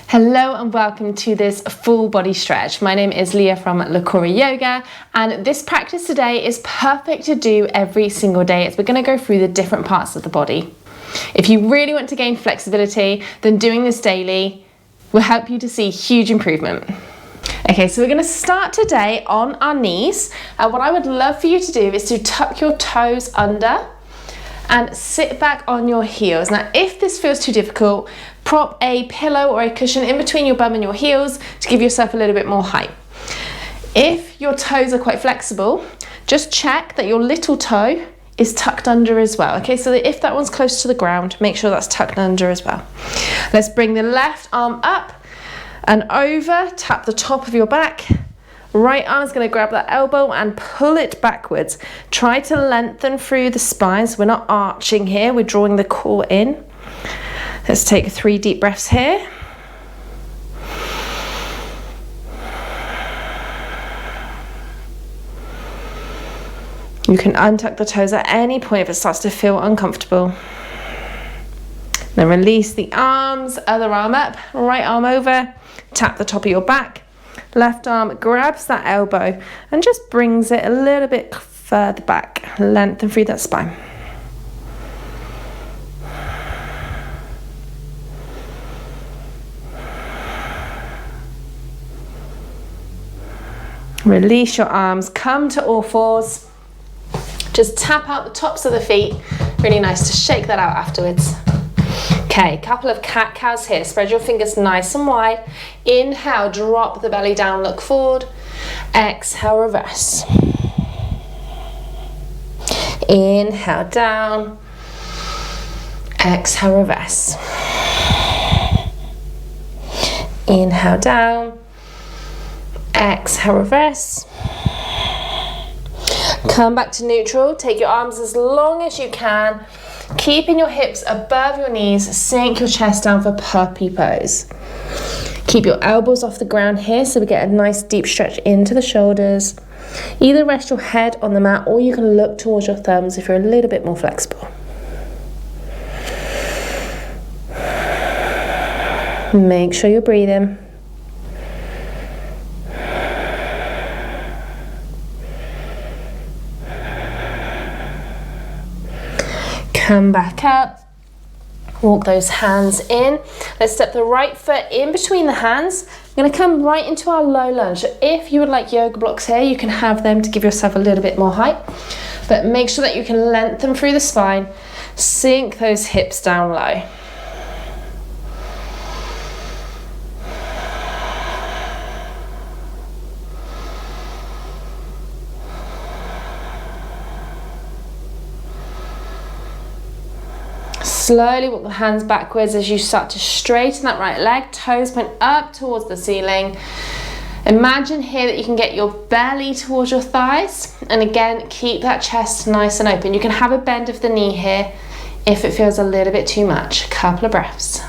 Hello and welcome to this full body stretch. My name is Leah from Lakora Yoga, and this practice today is perfect to do every single day as we're going to go through the different parts of the body. If you really want to gain flexibility, then doing this daily will help you to see huge improvement. Okay, so we're going to start today on our knees, and what I would love for you to do is to tuck your toes under and sit back on your heels. Now, if this feels too difficult, prop a pillow or a cushion in between your bum and your heels to give yourself a little bit more height. If your toes are quite flexible, just check that your little toe is tucked under as well. Okay, so that if that one's close to the ground, make sure that's tucked under as well. Let's bring the left arm up and over, tap the top of your back. Right arm is going to grab that elbow and pull it backwards. Try to lengthen through the spine, so we're not arching here, we're drawing the core in. Let's take 3 deep breaths here. You can untuck the toes at any point if it starts to feel uncomfortable. Then release the arms, other arm up, right arm over, tap the top of your back. Left arm grabs that elbow and just brings it a little bit further back, lengthen through that spine. Release your arms, come to all fours. Just tap out the tops of the feet. Really nice to shake that out afterwards. Okay, couple of cat-cows here. Spread your fingers nice and wide. Inhale, drop the belly down, look forward. Exhale, reverse. Inhale, down. Exhale, reverse. Inhale, down. Exhale, reverse. Come back to neutral. Take your arms as long as you can. Keeping your hips above your knees, sink your chest down for puppy pose. Keep your elbows off the ground here so we get a nice deep stretch into the shoulders. Either rest your head on the mat or you can look towards your thumbs if you're a little bit more flexible. Make sure you're breathing. Come back up, walk those hands in. Let's step the right foot in between the hands. We're going to come right into our low lunge. So if you would like yoga blocks here, you can have them to give yourself a little bit more height, but make sure that you can lengthen through the spine, sink those hips down low. Slowly walk the hands backwards as you start to straighten that right leg, toes point up towards the ceiling. Imagine here that you can get your belly towards your thighs, and again, keep that chest nice and open. You can have a bend of the knee here if it feels a little bit too much. Couple of breaths.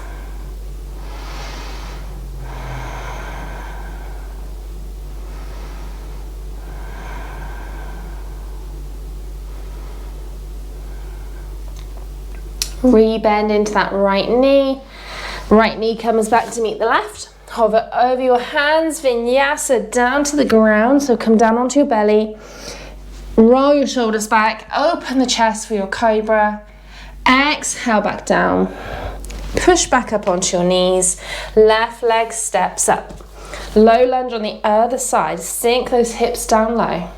Rebend into that right knee comes back to meet the left. Hover over your hands, vinyasa down to the ground, so come down onto your belly. Roll your shoulders back, open the chest for your cobra. Exhale back down. Push back up onto your knees. Left leg steps up. Low lunge on the other side, sink those hips down low.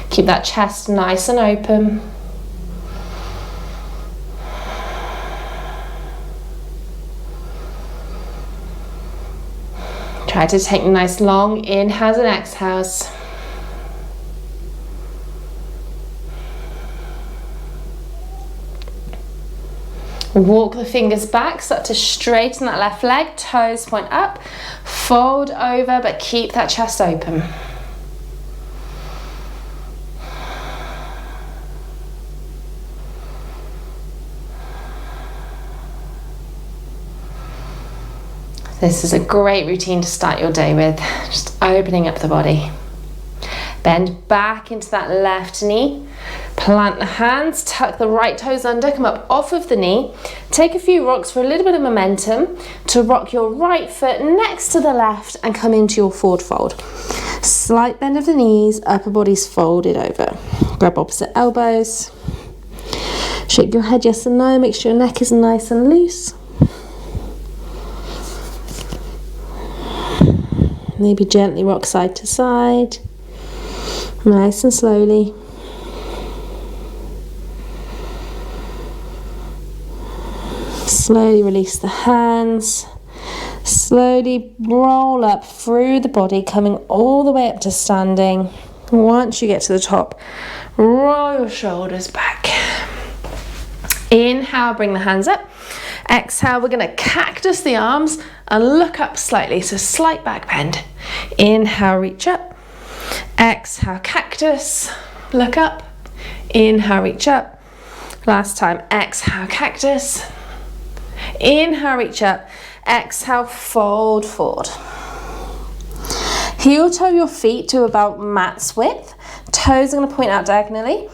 Keep that chest nice and open. Try to take nice long inhales and exhales. Walk the fingers back, start to straighten that left leg, toes point up, fold over, but keep that chest open. This is a great routine to start your day with, just opening up the body. Bend back into that left knee, Plant the hands, tuck the right toes under, come up off of the knee. Take a few rocks for a little bit of momentum to rock your right foot next to the left and come into your forward fold. Slight bend of the knees, upper body's folded over. Grab opposite elbows. Shake your head yes and no, make sure your neck is nice and loose. Maybe gently rock side to side, nice and slowly. Slowly release the hands, slowly roll up through the body, coming all the way up to standing. Once you get to the top, roll your shoulders back. Inhale, bring the hands up. Exhale, we're going to cactus the arms and look up slightly, so slight back bend. Inhale, reach up. Exhale, cactus, look up. Inhale, reach up. Last time, exhale, cactus. Inhale, reach up. Exhale, fold forward. Heel toe your feet to about mat's width. Toes are going to point out diagonally.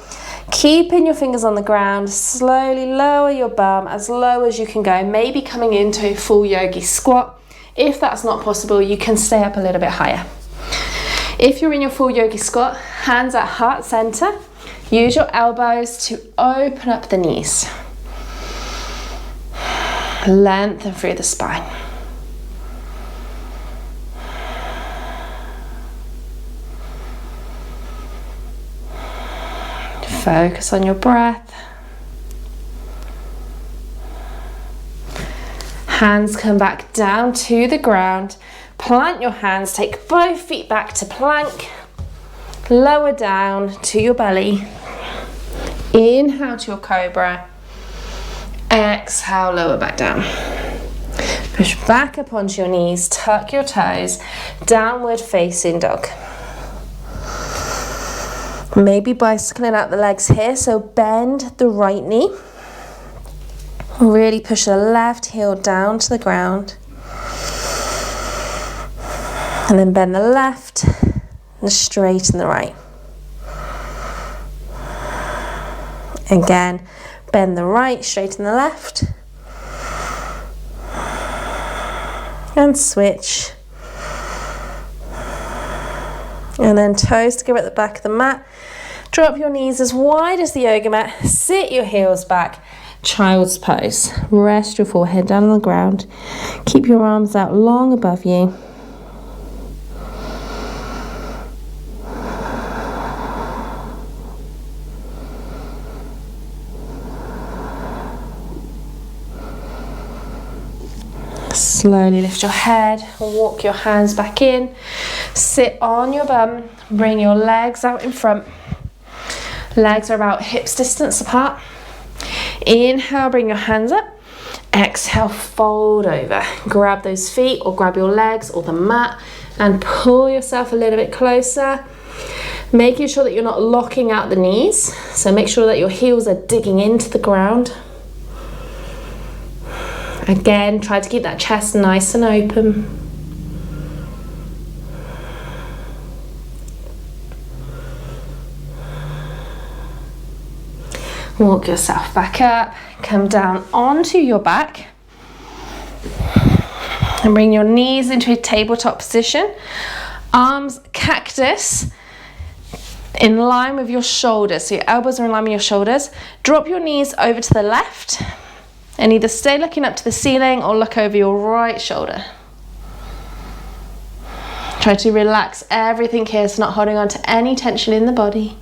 Keeping your fingers on the ground, slowly lower your bum as low as you can go, maybe coming into a full yogi squat. If that's not possible, you can stay up a little bit higher. If you're in your full yogi squat, hands at heart center, use your elbows to open up the knees. Lengthen through the spine. Focus on your breath. Hands come back down to the ground. Plant your hands, take both feet back to plank. Lower down to your belly. Inhale to your cobra. Exhale, lower back down. Push back up onto your knees, tuck your toes, downward facing dog. Maybe bicycling out the legs here, so bend the right knee. Really push the left heel down to the ground. And then bend the left and straighten the right. Again, bend the right, straighten the left. And switch. And then toes together at the back of the mat. Drop your knees as wide as the yoga mat. Sit your heels back. Child's pose. Rest your forehead down on the ground. Keep your arms out long above you. Slowly lift your head, walk your hands back in, sit on your bum, bring your legs out in front. Legs are about hips distance apart. Inhale, bring your hands up. Exhale, fold over. Grab those feet or grab your legs or the mat and pull yourself a little bit closer. Making sure that you're not locking out the knees. So make sure that your heels are digging into the ground. Again, try to keep that chest nice and open. Walk yourself back up, come down onto your back and bring your knees into a tabletop position. Arms cactus in line with your shoulders, so your elbows are in line with your shoulders. Drop your knees over to the left and either stay looking up to the ceiling or look over your right shoulder. Try to relax everything here, so not holding on to any tension in the body.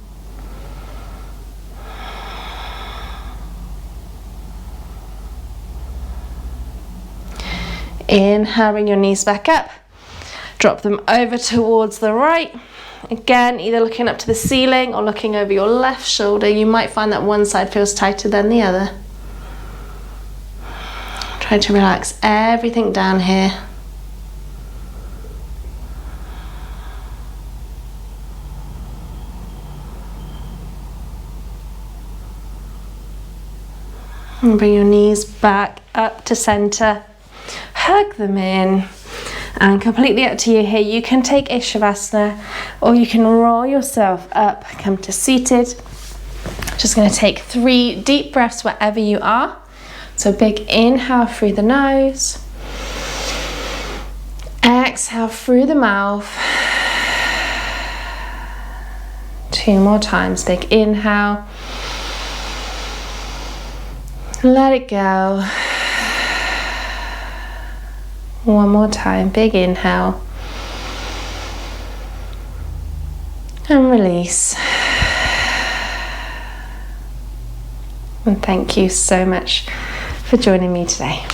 Inhale, bring your knees back up. Drop them over towards the right. Again, either looking up to the ceiling or looking over your left shoulder. You might find that one side feels tighter than the other. Try to relax everything down here. And bring your knees back up to center. Hug them in. And completely up to you here. You can take Ishavasana or you can roll yourself up, come to seated. Just going to take 3 deep breaths wherever you are. So big inhale through the nose. Exhale through the mouth. 2 more times. Big inhale. Let it go. 1 more time. Big inhale. And release. And thank you so much for joining me today.